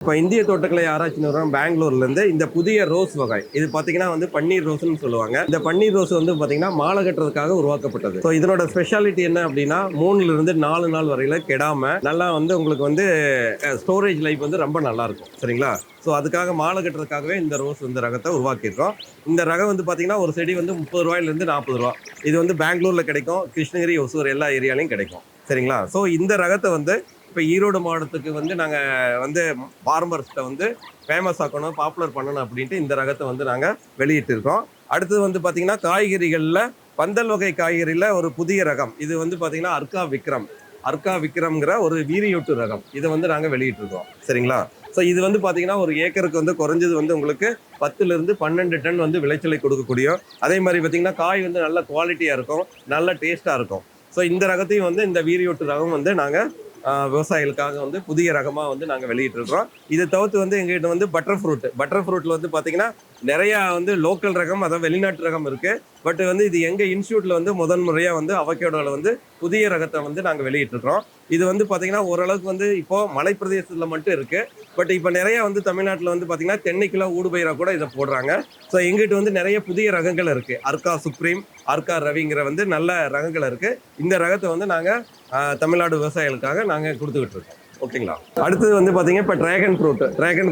இப்போ இந்திய தோட்டக்கலை ஆராய்ச்சி நிறுவனம் பெங்களூர்லேருந்து இந்த புதிய ரோஸ் வகை இது பார்த்தீங்கன்னா வந்து பன்னீர் ரோஸ்ன்னு சொல்லுவாங்க. இந்த பன்னீர் ரோஸ் வந்து பார்த்தீங்கன்னா மாலை கட்டுறதுக்காக உருவாக்கப்பட்டது. ஸோ இதனோட ஸ்பெஷாலிட்டி என்ன அப்படின்னா 3லிருந்து 4 நாள் வரையில கெடாம நல்லா வந்து உங்களுக்கு வந்து ஸ்டோரேஜ் லைஃப் வந்து ரொம்ப நல்லா இருக்கும். சரிங்களா? ஸோ அதுக்காக மாலை கட்டுறதுக்காகவே இந்த ரோஸ் வந்து ரகத்தை உருவாக்கியிருக்கோம். இந்த ரகம் வந்து பார்த்தீங்கன்னா ஒரு செடி வந்து 30 ரூபாயிலிருந்து 40 ரூபா. இது வந்து பெங்களூர்ல கிடைக்கும், கிருஷ்ணகிரி, ஒசூர் எல்லா ஏரியாலையும் கிடைக்கும். சரிங்களா? ஸோ இந்த ரகத்தை வந்து இப்போ ஈரோடு மாவட்டத்துக்கு வந்து நாங்கள் வந்து ஃபார்மர்ஸ்ட்டை வந்து ஃபேமஸ் ஆக்கணும், பாப்புலர் பண்ணணும் அப்படின்ட்டு இந்த ரகத்தை வந்து நாங்கள் வெளியிட்டிருக்கோம். அடுத்தது வந்து பார்த்தீங்கன்னா காய்கறிகளில் பந்தல் வகை காய்கறியில் ஒரு புதிய ரகம். இது வந்து பார்த்தீங்கன்னா அர்க்கா விக்ரம்ங்கிற ஒரு வீரியூட்டு ரகம். இதை வந்து நாங்கள் வெளியிட்டிருக்கோம். சரிங்களா? ஸோ இது வந்து பார்த்தீங்கன்னா ஒரு ஏக்கருக்கு வந்து குறைஞ்சது வந்து உங்களுக்கு 10லிருந்து 12 டன் வந்து விளைச்சலை கொடுக்கக்கூடிய, அதே மாதிரி பார்த்தீங்கன்னா காய் வந்து நல்ல குவாலிட்டியாக இருக்கும், நல்ல டேஸ்ட்டாக இருக்கும். ஸோ இந்த ரகத்தையும் வந்து இந்த வீரியூட்டு ரகம் வந்து நாங்கள் விவசாயிகளுக்காக வந்து புதிய ரகமாக வந்து நாங்கள் வெளியிட்டிருக்கிறோம். இதை தவிர்த்து வந்து எங்ககிட்ட வந்து பட்டர் ஃப்ரூட்டில் வந்து பார்த்தீங்கன்னா நிறையா வந்து லோக்கல் ரகம், அதாவது வெளிநாட்டு ரகம் இருக்குது. பட் வந்து இது எங்கள் இன்ஸ்டியூட்டில் வந்து முதன் முறையாக வந்து அவகேடோவில் வந்து புதிய ரகத்தை வந்து நாங்கள் வெளியிட்டிருக்கிறோம். இது வந்து பார்த்தீங்கன்னா ஓரளவுக்கு வந்து இப்போது மலைப்பிரதேசத்தில் மட்டும் இருக்குது. பட் இப்போ நிறையா வந்து தமிழ்நாட்டில் வந்து பார்த்தீங்கன்னா தென்னைக்கிலோ ஊடுபயிராக கூட இதை போடுறாங்க. ஸோ எங்கிட்ட வந்து நிறைய புதிய ரகங்கள் இருக்குது. அர்க்கா சுப்ரீம், அர்க்கா ரவிங்கிற வந்து நல்ல ரகங்கள் இருக்குது. இந்த ரகத்தை வந்து நாங்கள் தமிழ்நாடு விவசாயிகளுக்காக நாங்கள் கொடுத்துக்கிட்டு இருக்கோம். ஓகேங்களா? அடுத்தது வந்து பார்த்தீங்கன்னா இப்போ ட்ராகன்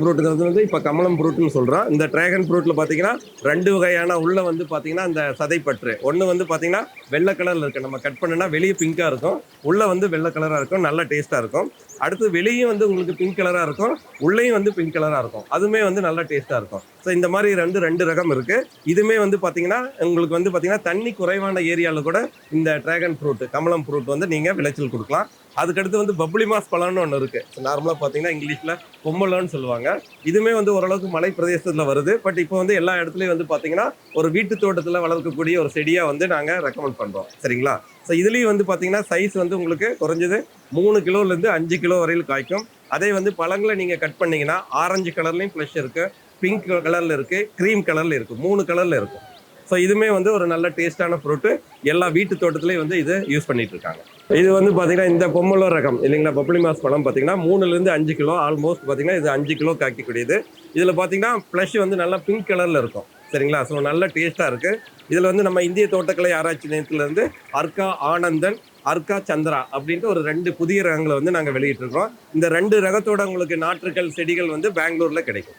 ஃப்ரூட்டுங்கிறது வந்து இப்போ கமலம் ஃப்ரூட்னு சொல்கிறோம். இந்த ட்ராகன் ஃப்ரூட்டில் பார்த்தீங்கன்னா 2 வகையான உள்ள வந்து பார்த்தீங்கன்னா அந்த சதைப்பற்று ஒன்று வந்து பார்த்தீங்கன்னா வெள்ளை கலரில் இருக்குது. நம்ம கட் பண்ணுனா வெளியே பிங்காக இருக்கும், உள்ளே வந்து வெள்ளை கலராக இருக்கும், நல்ல டேஸ்ட்டாக இருக்கும். அடுத்து வெளியும் வந்து உங்களுக்கு பிங்க் கலராக இருக்கும், உள்ளேயும் வந்து பிங்க் கலராக இருக்கும், அதுவுமே வந்து நல்ல டேஸ்ட்டாக இருக்கும். ஸோ இந்த மாதிரி ரெண்டு ரகம் இருக்குது. இதுவுமே வந்து பார்த்தீங்கன்னா உங்களுக்கு வந்து பார்த்தீங்கன்னா தண்ணி குறைவான ஏரியாவில் கூட இந்த ட்ராகன் ஃப்ரூட், கமலம் ஃப்ரூட் வந்து நீங்கள் விளைச்சல் கொடுக்கலாம். அதுக்கடுத்து வந்து பப்ளி மாஸ் பழம்னு ஒன்று இருக்குது. நார்மலாக பார்த்தீங்கன்னா இங்கிலீஷில் பொம்மலன்னு சொல்லுவாங்க. இதுவுமே வந்து ஓரளவுக்கு மலை பிரதேசத்தில் வருது. பட் இப்போ வந்து எல்லா இடத்துலையும் வந்து பார்த்தீங்கன்னா ஒரு வீட்டு தோட்டத்தில் வளர்க்கக்கூடிய ஒரு செடியாக வந்து நாங்கள் ரெக்கமெண்ட் பண்ணுறோம். சரிங்களா? ஸோ இதுலேயும் வந்து பார்த்தீங்கன்னா சைஸ் வந்து உங்களுக்கு குறைஞ்சது 3 கிலோலேருந்து 5 கிலோ வரையில் காய்க்கும். அதே வந்து பழங்களை நீங்கள் கட் பண்ணிங்கன்னா ஆரஞ்சு கலர்லேயும் ஃப்ளஷ் இருக்குது, பிங்க் கலரில் இருக்குது, க்ரீம் கலரில் இருக்குது, 3 கலரில் இருக்கும். ஸோ இதுவுமே வந்து ஒரு நல்ல டேஸ்டான ஃப்ரூட்டு. எல்லா வீட்டு தோட்டத்துலேயும் வந்து இதை யூஸ் பண்ணிட்டு இருக்காங்க. இது வந்து பார்த்தீங்கன்னா இந்த பொம்மலோ ரகம் இல்லைங்களா, பப்ளி மாஸ் பழம் பார்த்தீங்கன்னா 3லிருந்து 5 கிலோ, ஆல்மோஸ்ட் பார்த்தீங்கன்னா இது 5 கிலோ காய்க்கக்கூடியது. இதில் பார்த்தீங்கன்னா ஃப்ளஷ் வந்து நல்லா பிங்க் கலரில் இருக்கும். சரிங்களா? ஸோ நல்ல டேஸ்ட்டாக இருக்குது. இதில் வந்து நம்ம இந்திய தோட்டக்கலை ஆராய்ச்சி நிலையத்திலேருந்து அர்க்கா ஆனந்தன், அர்க்கா சந்திரா அப்படின்ட்டு ஒரு 2 புதிய ரகங்களை வந்து நாங்கள் வெளியிட்டிருக்கிறோம். இந்த 2 ரகத்தோட உங்களுக்கு நாற்றுக்கள், செடிகள் வந்து பெங்களூரில் கிடைக்கும்.